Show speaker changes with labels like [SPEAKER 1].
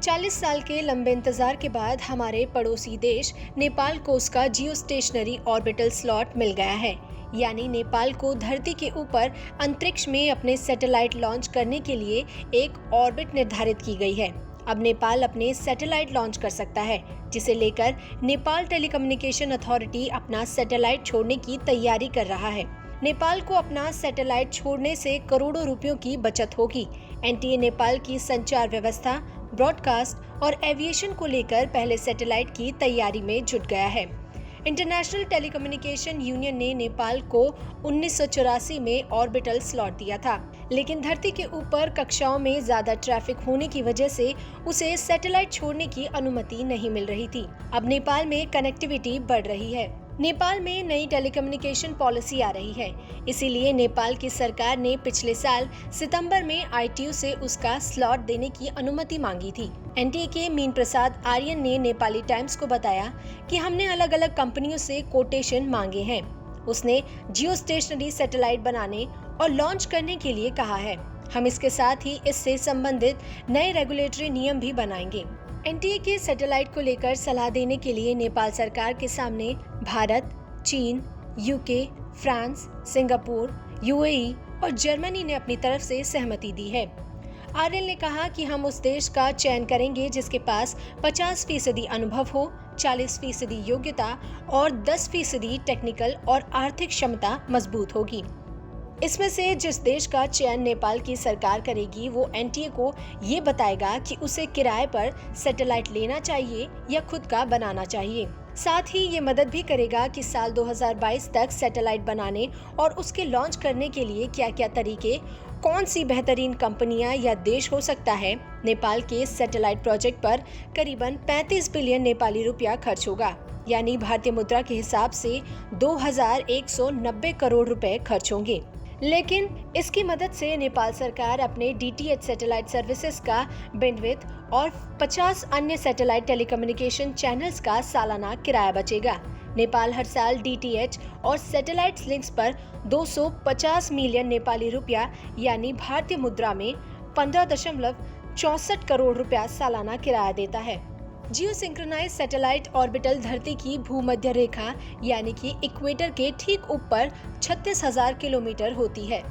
[SPEAKER 1] 40 साल के लंबे इंतजार के बाद हमारे पड़ोसी देश नेपाल को उसका जियो स्टेशनरी ऑर्बिटल स्लॉट मिल गया है। यानी नेपाल को धरती के ऊपर अंतरिक्ष में अपने सैटेलाइट लॉन्च करने के लिए एक ऑर्बिट निर्धारित की गई है। अब नेपाल अपने सैटेलाइट लॉन्च कर सकता है, जिसे लेकर नेपाल टेलीकम्युनिकेशन अथॉरिटी अपना सैटेलाइट छोड़ने की तैयारी कर रहा है। नेपाल को अपना सैटेलाइट छोड़ने से करोड़ों रुपयों की बचत होगी। एनटीए नेपाल की संचार व्यवस्था, ब्रॉडकास्ट और एविएशन को लेकर पहले सैटेलाइट की तैयारी में जुट गया है। इंटरनेशनल टेलीकम्युनिकेशन यूनियन ने नेपाल को 1984 में ऑर्बिटल स्लॉट दिया था, लेकिन धरती के ऊपर कक्षाओं में ज्यादा ट्रैफिक होने की वजह से उसे सैटेलाइट छोड़ने की अनुमति नहीं मिल रही थी। अब नेपाल में कनेक्टिविटी बढ़ रही है। नेपाल में नई टेलीकम्युनिकेशन पॉलिसी आ रही है, इसीलिए नेपाल की सरकार ने पिछले साल सितंबर में आईटीयू से उसका स्लॉट देने की अनुमति मांगी थी। एनटीए के मीन प्रसाद आर्यन ने नेपाली टाइम्स को बताया कि हमने अलग अलग कंपनियों से कोटेशन मांगे हैं। उसने जियो स्टेशनरी सैटेलाइट बनाने और लॉन्च करने के लिए कहा है। हम इसके साथ ही इससे संबंधित नए रेगुलेटरी नियम भी बनाएंगे। एनटीए के सैटेलाइट को लेकर सलाह देने के लिए नेपाल सरकार के सामने भारत, चीन, यूके, फ्रांस, सिंगापुर, यूएई और जर्मनी ने अपनी तरफ से सहमति दी है। आर्यन ने कहा कि हम उस देश का चयन करेंगे जिसके पास 50% अनुभव हो, 40% योग्यता और 10% टेक्निकल और आर्थिक क्षमता मजबूत होगी। इसमें से जिस देश का चयन नेपाल की सरकार करेगी, वो एनटीए को ये बताएगा कि उसे किराए पर सैटेलाइट लेना चाहिए या खुद का बनाना चाहिए। साथ ही ये मदद भी करेगा कि साल 2022 तक सैटेलाइट बनाने और उसके लॉन्च करने के लिए क्या क्या तरीके, कौन सी बेहतरीन कंपनियां या देश हो सकता है। नेपाल के सैटेलाइट प्रोजेक्ट पर करीबन 35 बिलियन नेपाली रुपया खर्च होगा, यानी भारतीय मुद्रा के हिसाब से 2190 करोड़ रुपए खर्च होंगे। लेकिन इसकी मदद से नेपाल सरकार अपने डीटीएच सैटेलाइट सर्विसेज का बैंडविड्थ और 50 अन्य सैटेलाइट टेलीकम्युनिकेशन चैनल्स का सालाना किराया बचेगा। नेपाल हर साल डीटीएच और सैटेलाइट लिंक्स पर 250 मिलियन नेपाली रुपया यानी भारतीय मुद्रा में 15.64 करोड़ रुपया सालाना किराया देता है। जियो सिंक्रोनाइज सैटेलाइट ऑर्बिटल धरती की भूमध्य रेखा यानी कि इक्वेटर के ठीक ऊपर 36,000 किलोमीटर होती है।